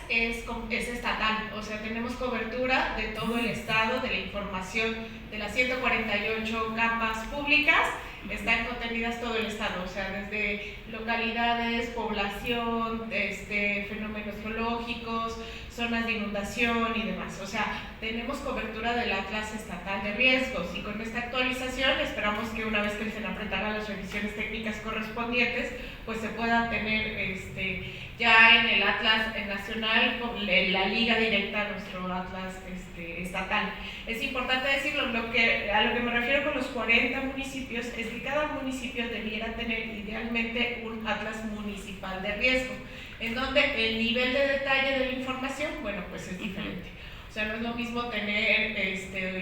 es estatal, o sea, tenemos cobertura de todo el estado, de la información de las 148 capas públicas, están contenidas todo el estado, o sea, desde localidades, población, fenómenos geológicos, zonas de inundación y demás. O sea, tenemos cobertura del Atlas Estatal de Riesgos, y con esta actualización esperamos que una vez que el Senapred haga las revisiones técnicas correspondientes, pues se pueda tener ya en el Atlas nacional la liga directa a nuestro Atlas estatal. Es importante decirlo, a lo que me refiero con los 40 municipios es que cada municipio debiera tener idealmente un Atlas municipal de riesgo, en donde el nivel de detalle de la información, bueno, pues es diferente. O sea, no es lo mismo tener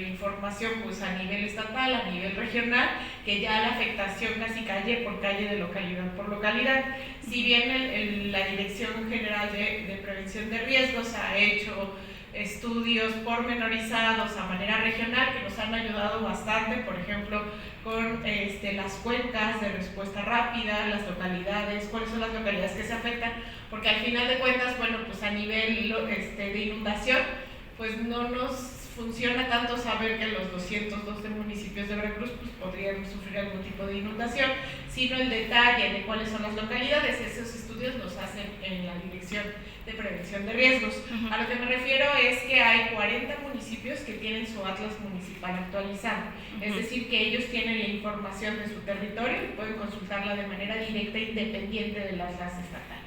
información pues a nivel estatal, a nivel regional, que ya la afectación casi calle por calle, de localidad por localidad. Si bien la Dirección General de Prevención de Riesgos ha hecho estudios pormenorizados a manera regional que nos han ayudado bastante, por ejemplo, con las cuencas de respuesta rápida, las localidades, cuáles son las localidades que se afectan, porque al final de cuentas, bueno, pues a nivel de inundación, pues no nos funciona tanto saber que los 212 municipios de Veracruz pues, podrían sufrir algún tipo de inundación, sino el detalle de cuáles son las localidades. Esos estudios los hacen en la Dirección de Prevención de Riesgos. A lo que me refiero es que hay 40 municipios que tienen su Atlas municipal actualizado, es decir, que ellos tienen la información de su territorio y pueden consultarla de manera directa e independiente del Atlas estatal.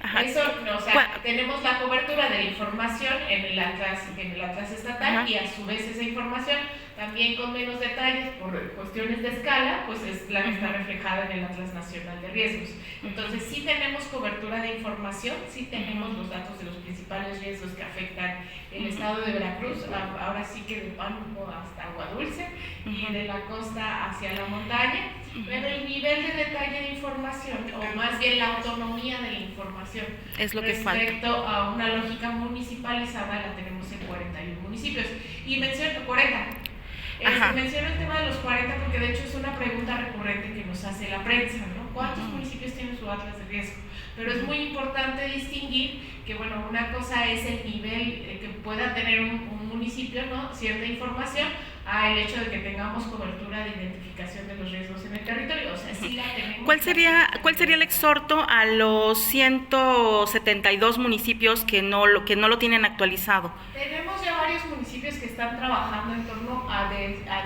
Ajá. Eso, o sea, tenemos la cobertura de la información en el Atlas estatal. Ajá. Y a su vez esa información, también con menos detalles por cuestiones de escala, pues es la que está reflejada en el Atlas Nacional de Riesgos. Entonces sí tenemos cobertura de información, sí tenemos los datos de los principales riesgos que afectan el estado de Veracruz, ahora sí que de Pánuco hasta Agua Dulce y de la costa hacia la montaña, pero el nivel de detalle de información, o más bien la autonomía de la información, es lo que respecto falta. A una lógica municipalizada, la tenemos en 41 municipios. Y menciono 40. Menciono el tema de los 40 porque de hecho es una pregunta recurrente que nos hace la prensa, ¿no? ¿Cuántos municipios tienen su Atlas de riesgo? Pero es muy importante distinguir que, bueno, una cosa es el nivel que pueda tener un municipio, ¿no? Cierta información, el hecho de que tengamos cobertura de identificación de los riesgos en el territorio. O sea, sí la tenemos. ¿Cuál sería el exhorto a los 172 municipios que no lo tienen actualizado? Tenemos ya varios municipios que están trabajando en torno a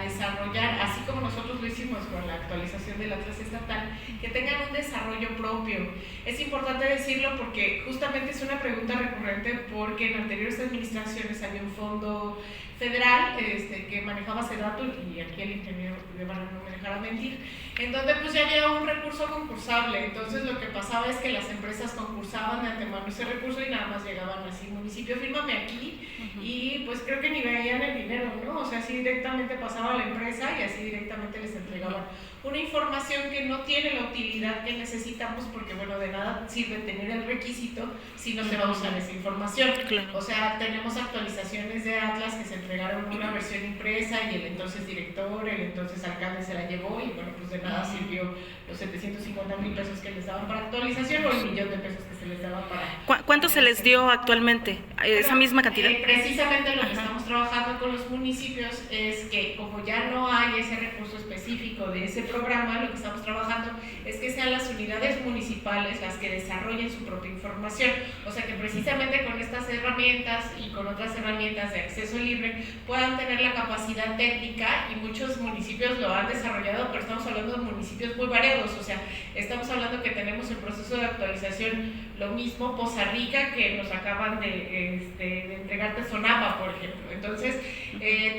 desarrollar, así como nosotros lo hicimos con la actualización del Atlas estatal, que tengan un desarrollo propio. Es importante decirlo porque justamente es una pregunta recurrente, porque en anteriores administraciones había un fondo federal que manejaba Sedato, y aquí el ingeniero Guevara no me dejará mentir, en donde pues ya había un recurso concursable. Entonces lo que pasaba es que las empresas concursaban de antemano ese recurso y nada más llegaban así: municipio, fírmame aquí, y pues creo que ni veían el dinero, ¿no? O sea, así directamente pasaba a la empresa y así directamente les entregaban una información que no tiene la utilidad que necesitamos, porque bueno, de nada sirve tener el requisito si no se va a usar esa información. O sea, tenemos actualizaciones de Atlas que se entregaron una versión impresa y el entonces director, el entonces alcalde se la llevó, y bueno, pues de nada sirvió los 750,000 pesos que les daban para actualización o el 1,000,000 de pesos que se les daba para... ¿Cuánto se les dio actualmente? ¿Esa misma cantidad? Precisamente lo que estamos trabajando con los municipios es que, como ya no hay ese recurso específico de ese programa, lo que estamos trabajando es que sean las unidades municipales las que desarrollen su propia información. O sea, que precisamente con estas herramientas y con otras herramientas de acceso libre puedan tener la capacidad técnica, y muchos municipios lo han desarrollado, pero estamos hablando de municipios muy variados. O sea, estamos hablando que tenemos en proceso de actualización lo mismo Poza Rica, que nos acaban de entregar Tezonapa, por ejemplo. Entonces,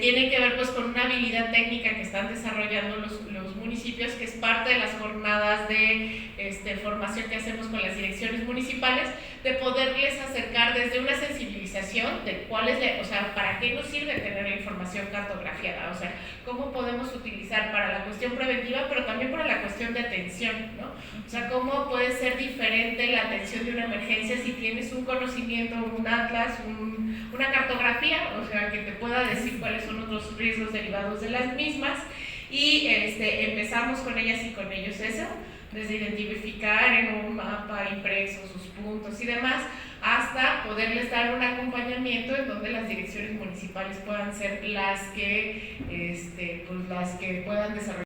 tiene que ver pues con una habilidad técnica que están desarrollando los municipios, que es parte de las jornadas de formación que hacemos con las direcciones municipales, de poderles acercar desde una sensibilización de cuál es o sea, para qué nos sirve tener la información cartografiada, o sea, cómo podemos utilizar para la cuestión preventiva, pero también para la cuestión de atención, ¿no? O sea, cómo puede ser diferente la atención de una emergencia si tienes un conocimiento, un atlas, una cartografía, o sea, que te pueda decir cuáles son otros riesgos derivados de las mismas. Y empezamos con ellas y con ellos eso, desde identificar en un mapa impreso sus puntos y demás, hasta poderles dar un acompañamiento en donde las direcciones municipales puedan ser las que puedan desarrollar